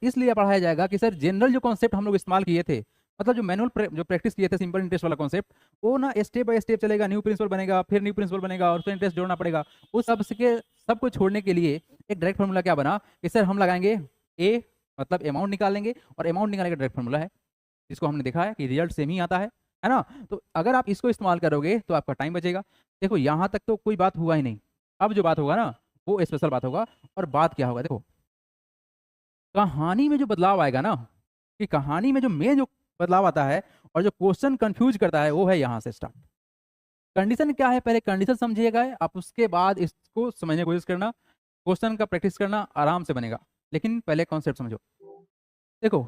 इसलिए पढ़ाया जाएगा कि सर जनरल जो कॉन्सेप्ट हम लोग इस्तेमाल किए थे, मतलब जो मैनुअल जो प्रैक्टिस किए थे सिंपल इंटरेस्ट वाला कॉन्सेप्ट, वो ना स्टेप बाय स्टेप चलेगा, न्यू प्रिंसिपल बनेगा, फिर न्यू प्रिंसिपल बनेगा और फिर इंटरेस्ट जोड़ना पड़ेगा। उस सबको छोड़ने के लिए एक डायरेक्ट फॉर्मूला क्या बना कि सर हम लगाएंगे ए, मतलब अमाउंट निकालेंगे, और अमाउंट निकालने का डायरेक्ट फॉर्मूला है, इसको हमने देखा है कि रिजल्ट सेम ही आता है ना। तो अगर आप इसको इस्तेमाल करोगे तो आपका टाइम बचेगा। देखो यहाँ तक तो कोई बात हुआ ही नहीं, अब जो बात होगा ना वो स्पेशल बात होगा। और बात क्या होगा, देखो कहानी में जो बदलाव आएगा ना, कि कहानी में जो मेन जो बदलाव आता है और जो क्वेश्चन कंफ्यूज करता है वो है यहाँ से स्टार्ट। कंडीशन क्या है, पहले कंडीशन समझिएगा, आप उसके बाद इसको समझने की कोशिश करना, क्वेश्चन का प्रैक्टिस करना आराम से बनेगा। लेकिन पहले कॉन्सेप्ट समझो। देखो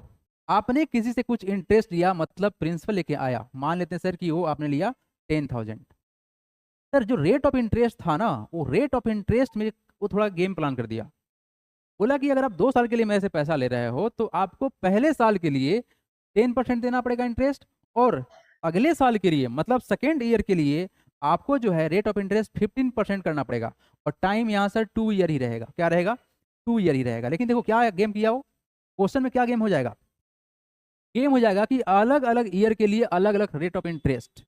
आपने किसी से कुछ इंटरेस्ट लिया, मतलब प्रिंसिपल लेके आया, मान लेते हैं सर कि वो आपने लिया 10,000। सर जो रेट ऑफ इंटरेस्ट था ना, वो रेट ऑफ इंटरेस्ट में वो थोड़ा गेम प्लान कर दिया। बोला कि अगर आप 2 साल के लिए मेरे से पैसा ले रहे हो तो आपको पहले साल के लिए 10% देना पड़ेगा इंटरेस्ट, और अगले साल के लिए मतलब सेकेंड ईयर के लिए आपको जो है रेट ऑफ इंटरेस्ट 15% करना पड़ेगा। और टाइम यहाँ सर 2 ईयर ही रहेगा, क्या रहेगा, 2 ईयर ही रहेगा। लेकिन देखो क्या गेम किया, वो क्वेश्चन में क्या गेम हो जाएगा, गेम हो जाएगा कि अलग अलग ईयर के लिए अलग अलग रेट ऑफ इंटरेस्ट।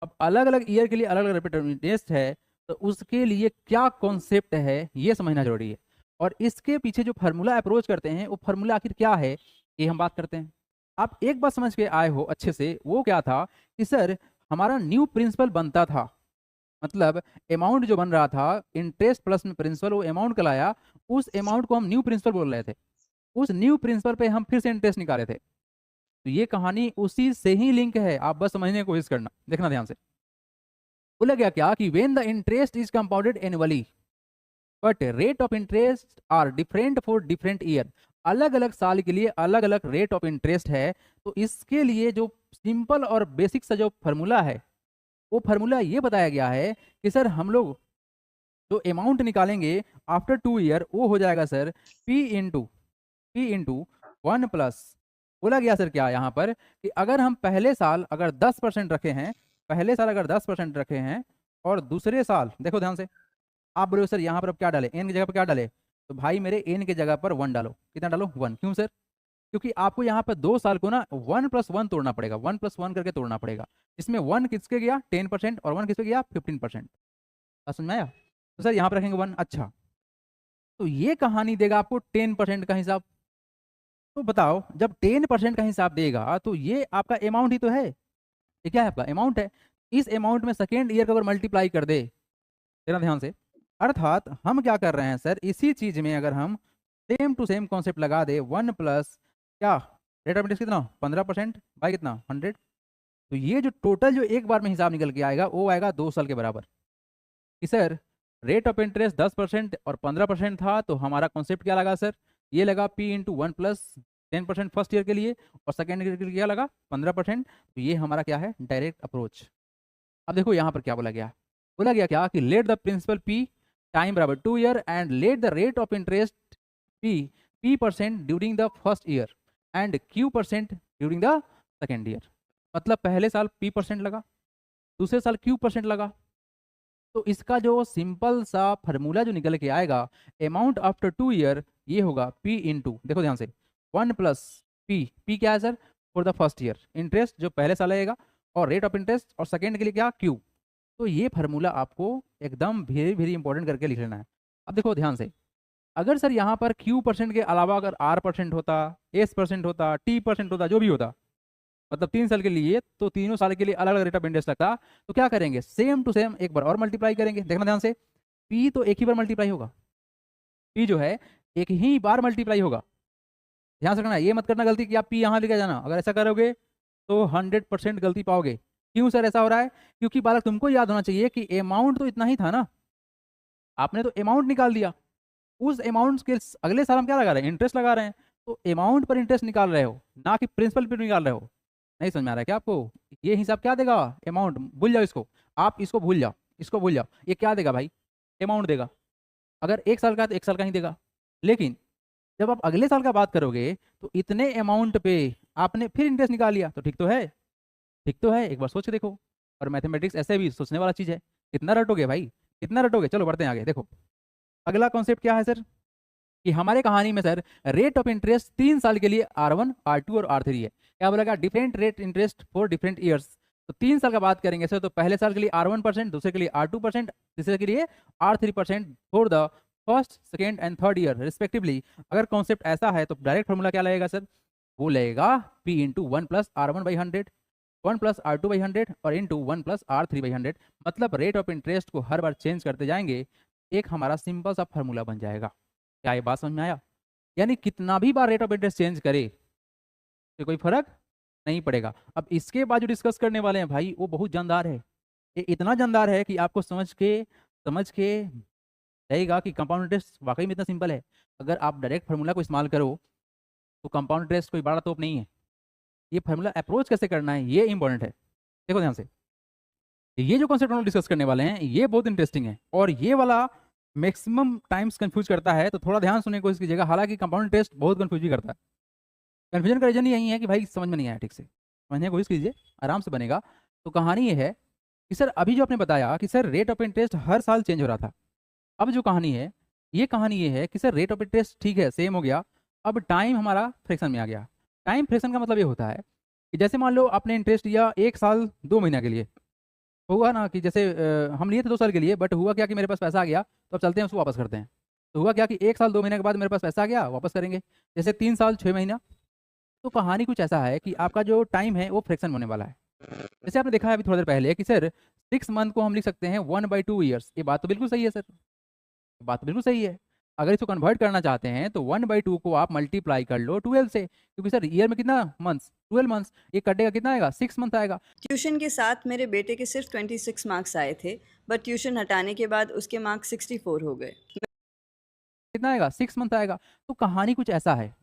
अब अलग अलग ईयर के लिए अलग अलग रेट ऑफ इंटरेस्ट है, तो उसके लिए क्या कॉन्सेप्ट है ये समझना जरूरी है। और इसके पीछे जो फार्मूला अप्रोच करते हैं वो फार्मूला आखिर क्या है, ये हम बात करते हैं। आप एक बात समझ के आए हो अच्छे से, वो क्या था कि सर हमारा न्यू प्रिंसिपल बनता था, मतलब अमाउंट जो बन रहा था इंटरेस्ट प्लस में प्रिंसिपल, वो अमाउंट कहलाया। उस अमाउंट को हम न्यू प्रिंसिपल बोल रहे थे, उस न्यू प्रिंसिपल पे हम फिर से इंटरेस्ट निकाले थे। तो ये कहानी उसी से ही लिंक है, आप बस समझने की कोशिश करना, देखना ध्यान से। बोला गया क्या कि when the interest is compounded annually but rate of interest are different for different year, अलग अलग साल के लिए अलग अलग रेट ऑफ इंटरेस्ट है। तो इसके लिए जो सिंपल और बेसिक सा जो फार्मूला है, वो फार्मूला ये बताया गया है कि सर हम लोग जो अमाउंट निकालेंगे आफ्टर 2 ईयर वो हो जाएगा सर पी इंटू 1 प्लस। बोला गया सर क्या यहाँ पर कि अगर हम पहले साल अगर 10% रखे हैं, पहले साल अगर 10% रखे हैं, और दूसरे साल देखो ध्यान से, आप बोलो सर यहाँ पर अब क्या डाले, एन की जगह पर क्या डाले, तो भाई मेरे एन की जगह पर 1 डालो। कितना डालो, 1। क्यों सर, क्योंकि आपको यहाँ पर 2 साल को ना 1+1 तोड़ना पड़ेगा, 1+1 करके तोड़ना पड़ेगा। इसमें 1 किसके गया 10% और 1 किसके गया 15%। समझ में आया, तो सर यहाँ पर रखेंगे 1। अच्छा, तो ये कहानी देगा आपको 10% का हिसाब। तो बताओ जब 10% का हिसाब देगा तो ये आपका अमाउंट ही तो है, ये क्या है, आपका अमाउंट है। इस अमाउंट में सेकेंड ईयर का अगर मल्टीप्लाई कर दे, देना ध्यान से, अर्थात हम क्या कर रहे हैं सर, इसी चीज में अगर हम सेम टू सेम कॉन्सेप्ट लगा दे, 1+ क्या रेट ऑफ इंटरेस्ट कितना 15% बाई कितना 100, तो ये जो टोटल जो एक बार में हिसाब निकल के आएगा वो आएगा 2 साल के बराबर। कि सर रेट ऑफ इंटरेस्ट 10% और 15% था, तो हमारा कॉन्सेप्ट क्या लगा सर, ये लगा P × 1+10% फर्स्ट ईयर के लिए, और सेकेंड ईयर के लिए क्या लगा 15%। तो ये हमारा क्या है डायरेक्ट अप्रोच। अब देखो यहाँ पर क्या बोला गया, बोला गया क्या कि let the principal P time बराबर 2 year and let the rate of interest P% during the first year and Q% during the second year. मतलब पहले साल P% लगा, दूसरे साल Q% लगा। तो इसका जो सिंपल सा फार्मूला जो निकल के आएगा, अमाउंट आफ्टर 2 ईयर, ये होगा P देखो ध्यान से 1+P क्या है sir, for the first year interest जो पहले साल लगेगा, और रेट ऑफ इंटरेस्ट, और सेकेंड के लिए क्या Q। तो ये फार्मूला आपको एकदम वेरी वेरी इंपॉर्टेंट करके लिख लेना है। अब देखो ध्यान से, अगर सर यहाँ पर Q% के अलावा अगर R% होता, S% होता, T% होता, जो भी होता, मतलब 3 साल के लिए, तो तीनों साल के लिए अलग अलग रेट ऑफ इंटरेस्ट लगता, तो क्या करेंगे सेम टू सेम एक बार और मल्टीप्लाई करेंगे। देखना ध्यान से, पी तो एक ही बार मल्टीप्लाई होगा, पी जो है एक ही बार मल्टीप्लाई होगा। ध्यान से रखना, ये मत करना गलती कि आप पी यहाँ लेके जाना, अगर ऐसा करोगे तो 100% गलती पाओगे। क्यों सर ऐसा हो रहा है, क्योंकि बालक तुमको याद होना चाहिए कि अमाउंट तो इतना ही था ना, आपने तो अमाउंट निकाल दिया, उस अमाउंट के अगले साल हम क्या लगा रहे हैं, इंटरेस्ट लगा रहे हैं। तो अमाउंट पर इंटरेस्ट निकाल रहे हो, ना कि प्रिंसिपल पर निकाल रहे हो। नहीं समझ में आ रहा है क्या आपको, ये हिसाब क्या देगा, अमाउंट भूल जाओ इसको, आप इसको भूल जाओ, इसको भूल जाओ, ये क्या देगा भाई, अमाउंट देगा। अगर 1 साल का है तो 1 साल का ही देगा। लेकिन जब आप अगले साल का बात करोगे तो इतने अमाउंट पे आपने फिर इंटरेस्ट निकाल लिया, तो ठीक तो है, ठीक तो है, एक बार सोच के देखो। और मैथमेटिक्स ऐसे भी सोचने वाला चीज़ है। कितना रटोगे भाई, कितना रटोगे, चलो बढ़ते हैं आगे। देखो अगला कॉन्सेप्ट क्या है सर, कि हमारे कहानी में सर रेट ऑफ इंटरेस्ट 3 साल के लिए R1, R2 और R3 है। क्या बोलेगा? Different rate interest for different years. तो 3 साल का बात करेंगे सर, तो पहले साल के लिए R1%, दूसरे के लिए R2%, तीसरे के लिए R3% for the first, second and third year respectively. अगर कॉन्सेप्ट ऐसा है तो डायरेक्ट फॉर्मूला क्या लगेगा सर? वो लगेगा P इंटू 1+R1/100, 1+R2/100 और इंटू 1+R3/100। मतलब रेट ऑफ इंटरेस्ट को हर बार चेंज करते जाएंगे, एक हमारा सिंपल सा फार्मूला बन जाएगा। क्या ये बात समझ में आया? यानी कितना भी बार रेट ऑफ इंटरेस्ट चेंज करे तो कोई फर्क नहीं पड़ेगा। अब इसके बाद जो डिस्कस करने वाले हैं भाई, वो बहुत जानदार है। ये इतना जानदार है कि आपको समझ के रहेगा कि कंपाउंड इंटरेस्ट वाकई में इतना सिंपल है। अगर आप डायरेक्ट फार्मूला को इस्तेमाल करो तो कंपाउंड इंटरेस्ट कोई बड़ा तोप नहीं है। ये फार्मूला अप्रोच कैसे करना है ये इंपॉर्टेंट है। देखो ध्यान से, ये जो कॉन्सेप्ट हम लोग डिस्कस करने वाले हैं ये बहुत इंटरेस्टिंग है, और ये वाला मैक्सिमम टाइम्स कंफ्यूज करता है, तो थोड़ा ध्यान सुनने की कोशिश कीजिएगा। हालांकि कंपाउंड इंटरेस्ट बहुत कंफ्यूज ही करता है। कन्फ्यूजन का रीजन यही है कि भाई समझ में नहीं आया ठीक से। समझने की कोशिश कीजिए, आराम से बनेगा। तो कहानी ये है कि सर अभी जो आपने बताया कि सर रेट ऑफ इंटरेस्ट हर साल चेंज हो रहा था। अब जो कहानी है, ये कहानी ये है कि सर रेट ऑफ इंटरेस्ट ठीक है सेम हो गया, अब टाइम हमारा फ्रैक्शन में आ गया। टाइम फ्रैक्शन का मतलब ये होता है कि जैसे मान लो आपने इंटरेस्ट लिया 1 साल 2 महीना के लिए, हुआ ना कि जैसे हम लिए थे 2 साल के लिए, बट हुआ क्या कि मेरे पास पैसा आ गया, तो अब चलते हैं उसको वापस करते हैं। तो हुआ क्या कि 1 साल 2 महीने के बाद मेरे पास पैसा आ गया, वापस करेंगे। जैसे 3 साल 6 महीना। तो कहानी कुछ ऐसा है कि आपका जो टाइम है वो फ्रैक्शन होने वाला है। जैसे आपने देखा है अभी थोड़ी देर पहले कि सर 6 मंथ को हम लिख सकते हैं 1/2 ईयर्स। ये बात तो बिल्कुल सही है सर, बात तो बिल्कुल सही है। अगर इसको कन्वर्ट करना चाहते हैं तो 1/2 को आप मल्टीप्लाई कर लो 12 से, क्योंकि सर ईयर में कितना मंथ्स? 12 मंथ्स। ये कटेगा कितना आएगा? 6 मंथ आएगा। ट्यूशन के साथ मेरे बेटे के सिर्फ 26 मार्क्स आए थे, बट ट्यूशन हटाने के बाद उसके मार्क्स 64 हो गए। कितना आएगा? 6 मंथ आएगा। तो कहानी कुछ ऐसा है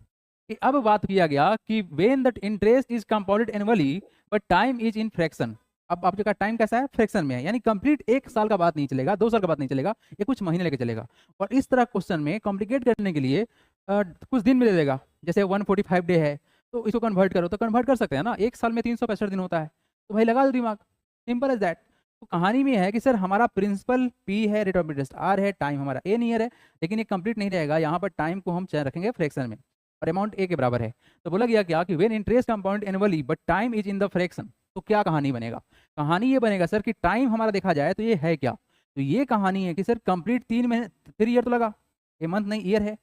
कि अब बात किया गया कि when the interest is compounded annually but time is in fraction. अब आपके का टाइम कैसा है? फ्रैक्शन में है, यानी कंप्लीट 1 साल का बात नहीं चलेगा, 2 साल का बात नहीं चलेगा, ये कुछ महीने लेके चलेगा। और इस तरह क्वेश्चन में कॉम्प्लिकेट करने के लिए कुछ दिन में दे देगा। जैसे 145 डे है तो इसको कन्वर्ट करो, तो कन्वर्ट कर सकते हैं ना, 1 साल में 365 दिन होता है, तो भाई लगा दो दिमाग, सिंपल एज दैट। तो कहानी में है कि सर हमारा प्रिंसिपल P है, रेट ऑफ इंटरेस्ट R है, टाइम हमारा N ईयर है, लेकिन ये कंप्लीट नहीं रहेगा, यहाँ पर टाइम को हम रखेंगे फ्रैक्शन में और अमाउंट A के बराबर है। तो बोला गया क्या कि when interest compound annually but time is in the fraction. तो क्या कहानी बनेगा? कहानी ये बनेगा सर कि टाइम हमारा देखा जाए तो ये है क्या? तो ये कहानी है कि सर कंप्लीट 3 महीने 3 ईयर तो लगा, ये मंथ नहीं ईयर है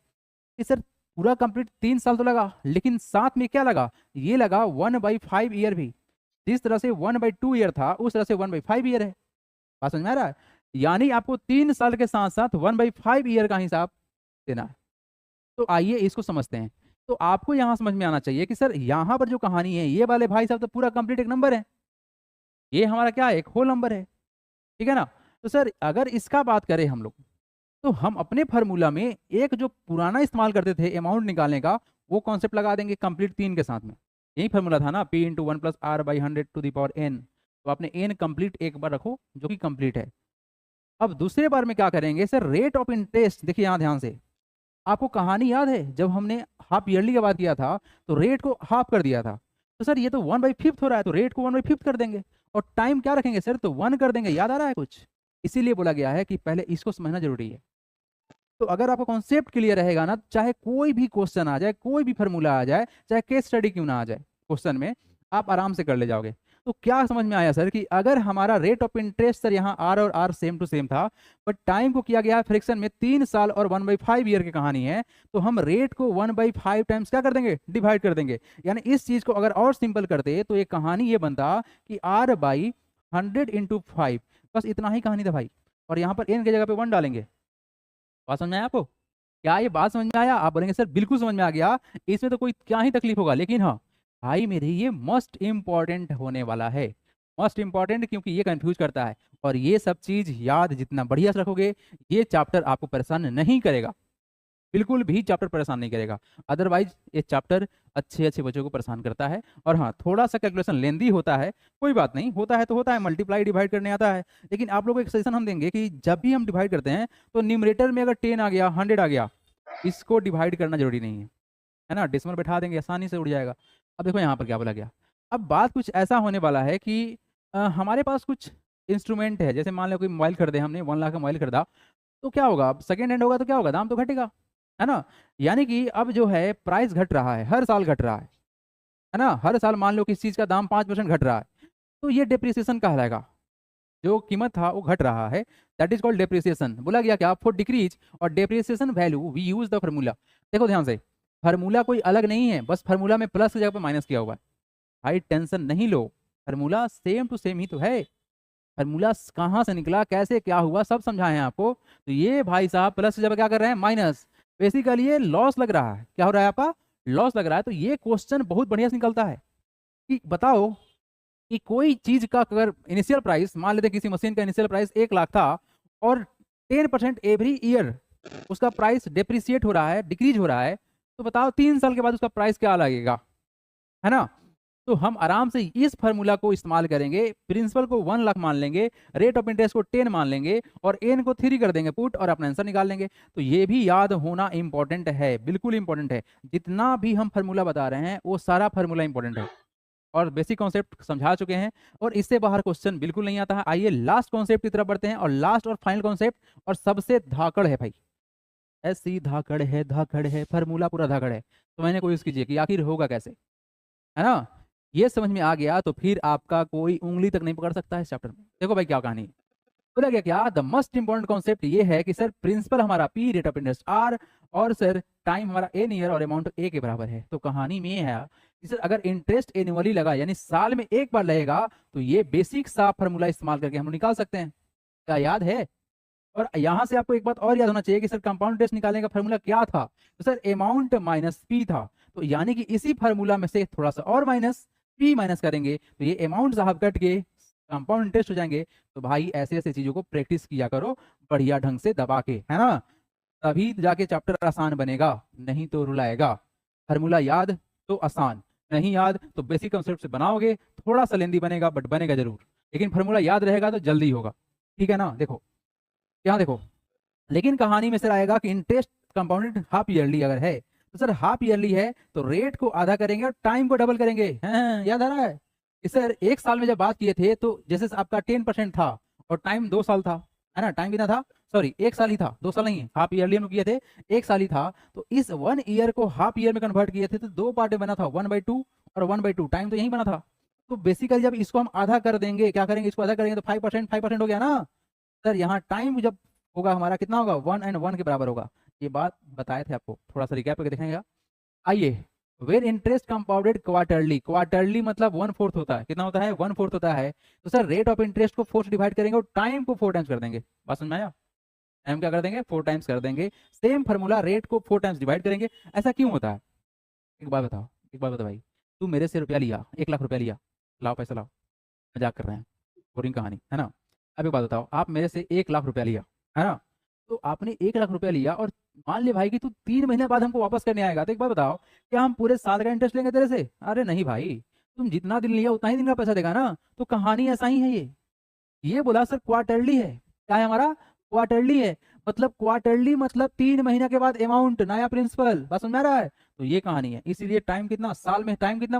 कि सर पूरा कंप्लीट 3 साल तो लगा, लेकिन साथ में क्या लगा? ये लगा 1/5 ईयर भी। जिस तरह से 1/2 ईयर था उस तरह से 1/5 ईयर है। बात समझ में आ रहा है? यानी आपको 3 साल के साथ साथ 1/5 ईयर का हिसाब देना है। तो आइए इसको समझते हैं। तो आपको यहाँ समझ में आना चाहिए कि सर यहाँ पर जो कहानी है, ये वाले भाई साहब तो पूरा कंप्लीट एक नंबर है, ये हमारा क्या है? एक होल नंबर है, ठीक है ना? तो सर अगर इसका बात करें हम लोग, तो हम अपने फार्मूला में एक जो पुराना इस्तेमाल करते थे अमाउंट निकालने का, वो कॉन्सेप्ट लगा देंगे कंप्लीट 3 के साथ में। यही फार्मूला था ना, P इंटू 1+R/100⁴n। तो आपने n कंप्लीट एक बार रखो जो कि कंप्लीट है। अब दूसरे बार में क्या करेंगे सर? Rate of interest. देखिए यहाँ ध्यान से, आपको कहानी याद है जब हमने हाफ ईयरली का बात किया था तो रेट को हाफ कर दिया था। तो सर ये तो 1/5 हो रहा है, तो रेट को 1/5 कर देंगे और टाइम क्या रखेंगे सर? तो 1 कर देंगे। याद आ रहा है कुछ? इसीलिए बोला गया है कि पहले इसको समझना जरूरी है। तो अगर आपका कॉन्सेप्ट क्लियर रहेगा ना, चाहे कोई भी क्वेश्चन आ जाए, कोई भी फार्मूला आ जाए, चाहे केस स्टडी क्यों ना आ जाए क्वेश्चन में, आप आराम से कर ले जाओगे। तो क्या समझ में आया सर कि अगर हमारा रेट ऑफ इंटरेस्ट सर यहाँ R और R सेम टू सेम था, बट टाइम को किया गया फ्रिक्शन में 3 साल और 1/5 ईयर की कहानी है, तो हम रेट को 1/5 टाइम्स क्या कर देंगे? डिवाइड कर देंगे। यानी इस चीज को अगर और सिंपल करते तो ये कहानी ये बनता कि R/100 × 5। बस इतना ही कहानी था भाई, और यहाँ पर n की जगह पे 1 डालेंगे। बात समझ में आया आपको? क्या ये बात समझ में आया? आप बोलेंगे सर बिल्कुल समझ में आ गया, इसमें तो कोई क्या ही तकलीफ होगा, लेकिन हाँ भाई मेरे ये मोस्ट इंपॉर्टेंट होने वाला है। मोस्ट इंपॉर्टेंट क्योंकि ये कंफ्यूज करता है, और ये सब चीज याद जितना बढ़िया से रखोगे, ये चैप्टर आपको परेशान नहीं करेगा, बिल्कुल भी चैप्टर परेशान नहीं करेगा। अदरवाइज ये चैप्टर अच्छे अच्छे बच्चों को परेशान करता है। और हाँ, थोड़ा सा कैलकुलेशन लेंदी होता है, कोई बात नहीं, होता है तो होता है, मल्टीप्लाई डिवाइड करने आता है। लेकिन आप लोगों को एक सजेशन हम देंगे कि जब भी हम डिवाइड करते हैं तो न्यूमरेटर में अगर 10 आ गया, 100 आ गया, इसको डिवाइड करना जरूरी नहीं है ना, डेसिमल बैठा देंगे, आसानी से उड़ जाएगा। अब देखो यहाँ पर क्या बोला गया। अब बात कुछ ऐसा होने वाला है कि हमारे पास कुछ इंस्ट्रूमेंट है, जैसे मान लो कोई मोबाइल खरीदे हमने, 1 लाख का मोबाइल खरीदा, तो क्या होगा? अब सेकेंड हैंड होगा तो क्या होगा? दाम तो घटेगा। है ना। यानी कि अब जो है प्राइस घट रहा है, हर साल घट रहा है ना। हर साल मान लो किसी चीज का दाम 5% घट रहा है, तो ये डेप्रिसिएशन कहलाएगा। जो कीमत था वो घट रहा है, दैट इज कॉल्ड डेप्रिसिएशन। बोला गया क्या, फॉर डिक्रीज और depreciation value we use the formula. देखो ध्यान से, फार्मूला कोई अलग नहीं है, बस फार्मूला में प्लस की जगह पे माइनस किया हुआ है। भाई टेंशन नहीं लो, फार्मूला सेम टू सेम ही तो है। फार्मूला कहाँ से निकला, कैसे क्या हुआ, सब समझाए हैं आपको। तो ये भाई साहब प्लस की जगह क्या कर रहे हैं, माइनस। बेसिकली ये लॉस लग रहा है, क्या हो रहा है आपका, लॉस लग रहा है। तो ये क्वेश्चन बहुत बढ़िया से निकलता है कि बताओ कि कोई चीज का अगर इनिशियल प्राइस, मान लेते हैं किसी मशीन का इनिशियल प्राइस 1 लाख था, और 10% एवरी ईयर उसका प्राइस डेप्रिसिएट हो रहा है, डिक्रीज हो रहा है, तो बताओ 3 साल के बाद उसका प्राइस क्या लगेगा, है ना। तो हम आराम से इस फार्मूला को इस्तेमाल करेंगे, प्रिंसिपल को 1 लाख मान लेंगे, रेट ऑफ इंटरेस्ट को 10 मान लेंगे, और एन को 3 कर देंगे पुट, और अपना आंसर निकाल लेंगे। तो ये भी याद होना इंपॉर्टेंट है, बिल्कुल इंपॉर्टेंट है। जितना भी हम फार्मूला बता रहे हैं वो सारा फार्मूला इंपॉर्टेंट है, और बेसिक कॉन्सेप्ट समझा चुके हैं, और इससे बाहर क्वेश्चन बिल्कुल नहीं आता है। आइए लास्ट कॉन्सेप्ट की तरफ बढ़ते हैं, और लास्ट और फाइनल कॉन्सेप्ट, और सबसे धाकड़ है भाई, ऐसी धाकड़ है, फार्मूला पूरा धाकड़ है। तो मैंने कोशिश कीजिए कि आखिर होगा कैसे, है ना। ये समझ में आ गया तो फिर आपका कोई उंगली तक नहीं पकड़ सकता है इस चैप्टर में। देखो भाई क्या कहानी है। बोला गया क्या, द मोस्ट इंपॉर्टेंट कॉन्सेप्ट ये है कि सर प्रिंसिपल हमारा P, rate of interest R, और सर टाइम हमारा एन ईयर और अमाउंट ए के बराबर है। तो कहानी में ये है कि सर अगर इंटरेस्ट एनुअली लगा, यानी साल में एक बार लगेगा, तो ये बेसिक सा फार्मूला इस्तेमाल करके हम लोग निकाल सकते हैं। क्या याद है। और यहाँ से आपको एक बात और याद होना चाहिए कि सर कंपाउंड इंटरेस्ट निकालने का फार्मूला क्या था, तो सर अमाउंट माइनस पी था। तो यानी कि इसी फार्मूला में से थोड़ा सा और माइनस पी माइनस करेंगे, तो ये अमाउंट साहब कट के कंपाउंड इंटरेस्ट हो जाएंगे। तो भाई ऐसे ऐसे चीजों को प्रैक्टिस किया करो बढ़िया ढंग से दबा के, है ना, तभी जाके चैप्टर आसान बनेगा, नहीं तो रुलाएगा। फार्मूला याद तो आसान, नहीं याद तो बेसिक कंसेप्ट से बनाओगे, थोड़ा सा लेंदी बनेगा बट बनेगा जरूर, लेकिन फार्मूला याद रहेगा तो जल्दी होगा। ठीक है ना। देखो यहाँ देखो, लेकिन कहानी में सर आएगा कि इंटरेस्ट कंपाउंडेड हाफ ईयरली अगर है, तो सर हाफ ईयरली है तो रेट को आधा करेंगे और टाइम को डबल करेंगे। हाँ, याद आ रहा है कि सर एक साल में जब बात किए थे तो जैसे आपका 10% था और टाइम 2 साल था, है ना। टाइम कितना था, सॉरी 1 साल ही था, 2 साल नहीं है, हाफ ईयरली हम लोग किए थे, 1 साल ही था। तो इस 1 ईयर को हाफ ईयर में कन्वर्ट किए थे, तो 2 पार्ट में बना था, 1/2 और 1/2, टाइम तो यही बना था। तो बेसिकली जब इसको हम आधा कर देंगे, क्या करेंगे, इसको आधा करेंगे तो 5% हो गया ना। सर यहाँ टाइम जब होगा हमारा कितना होगा, 1 और 1 के बराबर होगा। ये बात बताए थे आपको, थोड़ा सा रिकैप करके देखेंगे। आइए, where interest compounded quarterly, quarterly मतलब 1/4 होता है, कितना होता है, 1/4 होता है। तो सर रेट ऑफ इंटरेस्ट को 4 से डिवाइड करेंगे और टाइम को 4 टाइम्स कर देंगे। बात समझ में आया, टाइम क्या कर देंगे, 4 टाइम्स कर देंगे। सेम फार्मूला, रेट को 4 टाइम्स डिवाइड करेंगे। ऐसा क्यों होता है, एक बात बताओ, एक बात बता भाई, तू मेरे से रुपया लिया, 1 लाख रुपया लिया, लाओ पैसा लाओ, मजाक कर रहे हैं, बोरिंग कहानी है ना। अब एक बात बताओ, आप मेरे से 1 लाख रुपया लिया, है ना। तो आपने 1 लाख रुपया लिया, और मान ले भाई कि तू 3 महीने बाद हमको वापस करने आएगा, तो एक बात बताओ, क्या हम पूरे साल का इंटरेस्ट लेंगे तेरे से, अरे नहीं भाई, तुम जितना दिन लिया उतना ही दिन का पैसा देगा ना। तो कहानी ऐसा ही है ये बोला सर क्वार्टरली है, क्या है हमारा, क्वार्टरली है। मतलब क्वार्टरली मतलब 3 महीने के बाद अमाउंट, नया प्रिंसिपल, बस समझ में आ रहा है। तो ये कहानी है, इसीलिए टाइम कितना, साल में टाइम कितना